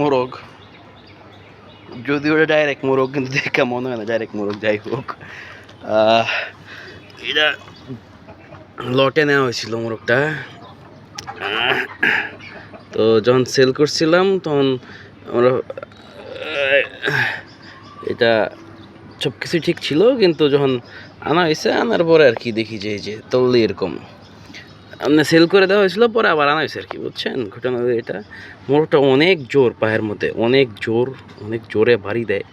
মোরগ, যদি ওটা ডাইরেক্ট মোরগ, কিন্তু দেখা মনে হয় না ডাইরেক্ট মোরগ। যাই হোক, এটা লটে নেওয়া হয়েছিল মোরগটা। তো যখন সেল করছিলাম তখন আমরা এটা সব কিছু ঠিক ছিল, কিন্তু যখন আনা হয়েছে, আনার পরে আর কি দেখি যে এই যে তল্লি এরকম সেল করে দেওয়া হয়েছিল, পরে আবার আনা হয়েছে আর কি, বুঝছেন ঘটনা। এটা মোরগটা অনেক জোর, পায়ের মধ্যে অনেক জোর, অনেক জোরে বাড়ি দেয়।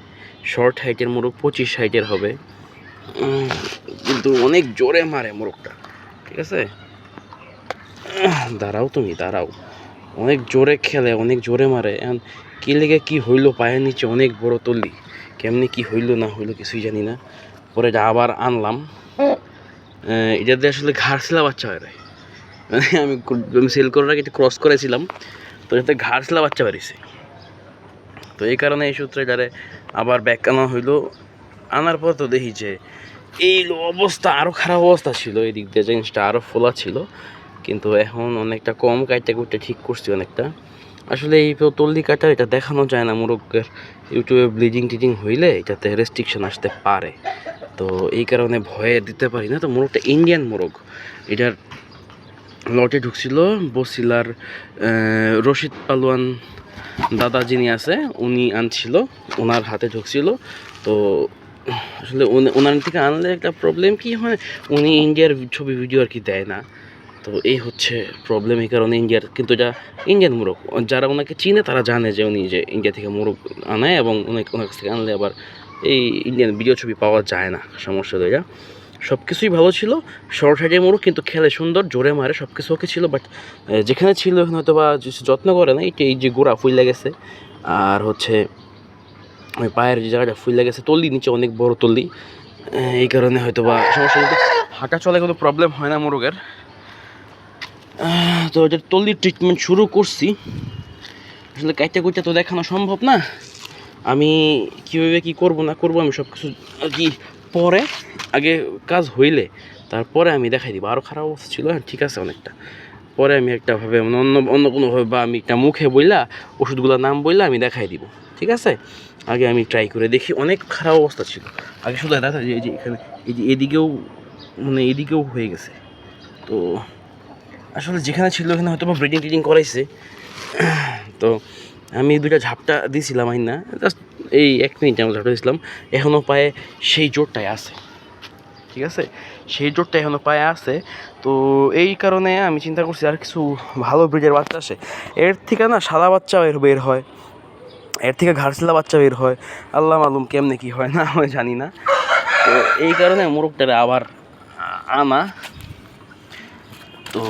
শর্ট হাইটের মোরগ, 25 হাইটের হবে, কিন্তু অনেক জোরে মারে মোরগটা, ঠিক আছে। দাঁড়াও, তুমি দাঁড়াও। অনেক জোরে খেলে, অনেক জোরে মারে। এখন কী লেগে কী হইলো, পায়ের নিচে অনেক বড় তল্লি, কেমনি কি হইলো না হইলো কিছুই জানি না। পরে এটা আবার আনলাম। এটাতে আসলে ঘাড়ছিলা বাচ্চা হয়। মানে আমি সেল করার আগে একটু ক্রস করেছিলাম, তো এটাতে ঘাড়ছিলা বাচ্চা বেরিয়েছে। তো এই কারণে এই সূত্রে এটারে আবার ব্যাক আনা হইলো। আনার পর তো দেখি যে এই অবস্থা, আরও খারাপ অবস্থা ছিল। এই দিক দিয়ে জিনিসটা আরও ফোলা ছিল, কিন্তু এখন অনেকটা কম, কাটতে কুটতে ঠিক করছি অনেকটা। আসলে এই তল্লি কাটা এটা দেখানো যায় না মোরগের। ইউটিউবে ব্লিডিং টিডিং হইলে এটাতে রেস্ট্রিকশন আসতে পারে, তো এই কারণে ভয়ে দিতে পারি না। তো মোরগটা ইন্ডিয়ান মোরগ, এটার লটে ঢুকছিল বসিলার রশিদ পালোয়ান দাদা যিনি আছে, উনি আনছিল, ওনার হাতে ঢুকছিল। তো আসলে ওনার থেকে আনলে একটা প্রবলেম কি হয়, উনি ইন্ডিয়ার ছবি ভিডিও আর কি দেয় না। তো এই হচ্ছে প্রবলেম, এই কারণে ইন্ডিয়ার, কিন্তু এটা ইন্ডিয়ান মোরগ। যারা ওনাকে চিনে তারা জানে যে উনি যে ইন্ডিয়া থেকে মোরগ আনায়, এবং ওনার কাছ থেকে আনলে আবার এই ইন্ডিয়ান ভিডিও ছবি পাওয়া যায় না। সমস্যা তো এটা, সব কিছুই ভালো ছিল। শর্ট হাইটের মোরগ, কিন্তু খেলে সুন্দর, জোরে মারে, সব কিছু ওকে ছিল। বাট যেখানে ছিল ওখানে হয়তো বা যত্ন করে না, এই যে গোড়া ফুইলা গেছে, আর হচ্ছে ওই পায়ের যে জায়গাটা ফুইলা গেছে, তল্লি নিচে অনেক বড় তল্লি, এই কারণে হয়তো বা সমস্যা। কিন্তু হাঁটা চলে কোনো প্রবলেম হয় না মোরগের। তো এটার তল্লির ট্রিটমেন্ট শুরু করছি। আসলে কাইটা কুইটা তো দেখানো সম্ভব না, আমি কীভাবে কী করবো না করবো আমি সব কিছু আর কি পরে, আগে কাজ হইলে তারপরে আমি দেখাই দিব। আরও খারাপ অবস্থা ছিল, হ্যাঁ ঠিক আছে অনেকটা, পরে আমি একটা ভাবে অন্য কোনোভাবে, বা আমি একটা মুখে বইলা ওষুধগুলোর নাম বইলা আমি দেখাই দিব, ঠিক আছে। আগে আমি ট্রাই করে দেখি। অনেক খারাপ অবস্থা ছিল আগে, শুধু দেখা যায় এই যে এখানে, এই যে এদিকেও, মানে এদিকেও হয়ে গেছে। তো আসলে যেখানে ছিল ওখানে হয়তো বা ব্রিডিং টিডিং করাইছে। তো আমি দুইটা ঝাপটা দিয়েছিলাম, না জাস্ট এই 1 মিনিট আমি ঝাপটা দিয়েছিলাম, এখনও পায়ে সেই জোরটাই আছে, ঠিক আছে, সেই জোরটা এখনও পায়ে আছে। তো এই কারণে আমি চিন্তা করছি আর কিছু ভালো ব্রিডের বাচ্চা আসে, এর থেকে না সাদা বাচ্চা বের হয়, এর থেকে ঘাড়ছিলা বাচ্চা বের হয়, আল্লাহ মালুম কেমনে কি হয় না আমি জানি না। তো এই কারণে মোরগটারে আবার আনা। তো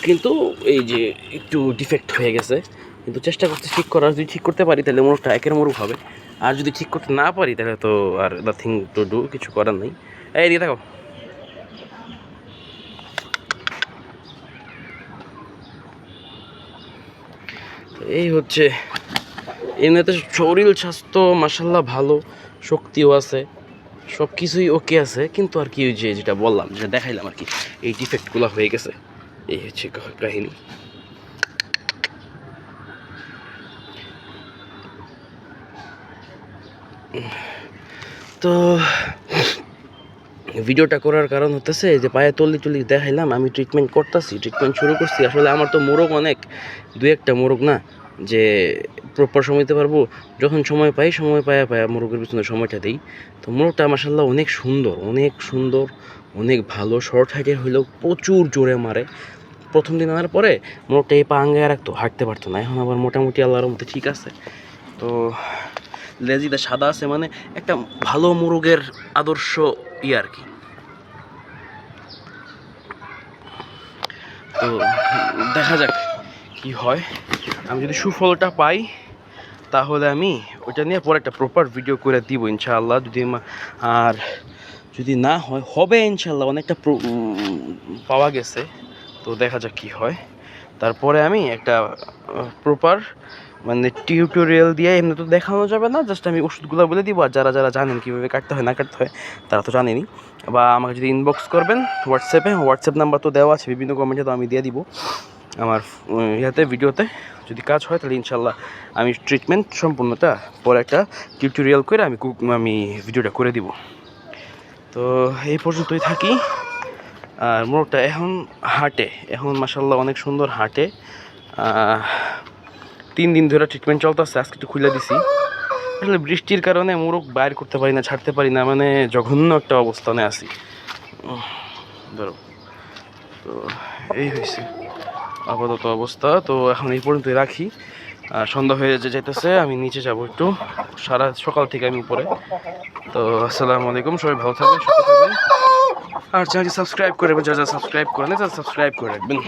কিন্তু এই যে একটু ডিফেক্ট হয়ে গেছে, কিন্তু চেষ্টা করতে ঠিক করার, যদি ঠিক করতে পারি তাহলে মোরগটা একের মোরগ হবে, আর যদি ঠিক করতে না পারি তাহলে তো আর নাথিং টু ডু, কিছু করার নেই। এই দিকে দেখো, এই হচ্ছে। এমনিতে শরীর স্বাস্থ্য মাশাল্লাহ ভালো, শক্তিও আছে, সব কিছুই ওকে আছে, কিন্তু আর কি ওই যে যেটা বললাম, যেটা দেখাইলাম আর কি, এই ডিফেক্টগুলো হয়ে গেছে। এই হচ্ছে কাহিনী। তো ভিডিওটা করার কারণ হতেছে যে পায়ে তল্লি দেখাইলাম, আমি ট্রিটমেন্ট করতেছি, ট্রিটমেন্ট শুরু করছি। আসলে আমার তো মোরগ অনেক, 2-1টা মোরগ না যে প্রপার সময় দিতে পারবো। যখন সময় পাই মোরগের পিছনে সময়টা দিই। তো মোরগটা মাশাল্লাহ অনেক সুন্দর, অনেক সুন্দর, অনেক ভালো। শর্ট হাইটের হইলেও প্রচুর জোরে মারে। প্রথম দিন আনার পরে মোরগটা এই পা আঙ্গায় রাখতো, হাঁটতে পারতো না, এখন আবার মোটামুটি আল্লাহর মধ্যে ঠিক আছে। তো লেজিটা সাদা আছে, মানে একটা ভালো মোরগের আদর্শ আর কি। তো দেখা যাক কি হয়। আমি যদি সুফলটা পাই তাহলে আমি ওইটা নিয়ে পরে একটা প্রপার ভিডিও করে দিব ইনশাআল্লাহ। আর যদি না হয়, হবে ইনশাআল্লাহ, অনেকটা পাওয়া গেছে। তো দেখা যাক কি হয়, তারপরে আমি একটা প্রপার মানে টিউটোরিয়াল দিয়ে এমনি তো দেখানো যাবে না, জাস্ট আমি ওষুধগুলো বলে দিব। আর যারা যারা জানেন কীভাবে কাটতে হয় না কাটতে হয় তারা তো জানেনই। বা আমাকে যদি ইনবক্স করবেন হোয়াটসঅ্যাপ নাম্বার তো দেওয়া আছে বিভিন্ন কমেন্টে, তো আমি দিয়ে দিব আমার ইয়াতে ভিডিওতে। যদি কাজ হয় তাহলে ইনশাল্লাহ আমি ট্রিটমেন্ট সম্পূর্ণটা পরে একটা টিউটোরিয়াল করে আমি ভিডিওটা করে দিব। তো এই পর্যন্তই থাকি। আর মোরগটা এখন হাঁটে, এখন মাসাল্লাহ অনেক সুন্দর হাঁটে। 3 দিন ধরে ট্রিটমেন্ট চলতেছে, আজকে একটু খুলে দিছি। আসলে বৃষ্টির কারণে মোরগ বাইর করতে পারি না, ছাড়তে পারি না, মানে জঘন্য একটা অবস্থানে আছি। ধরো, তো এই হয়েছে আপাতত অবস্থা। তো এখন এই পর্যন্তই রাখি। সন্ধ্যা হয়ে যাইতেছে, আমি নিচে যাব একটু, সারা সকাল থেকে আমি উপরে। তো আসসালামু আলাইকুম, সবাই ভালো থাকবেন, সুস্থ থাকবেন। আর চ্যানেলটি সাবস্ক্রাইব করে রাখবেন, যারা সাবস্ক্রাইব করেন তারা সাবস্ক্রাইব করে রাখবেন।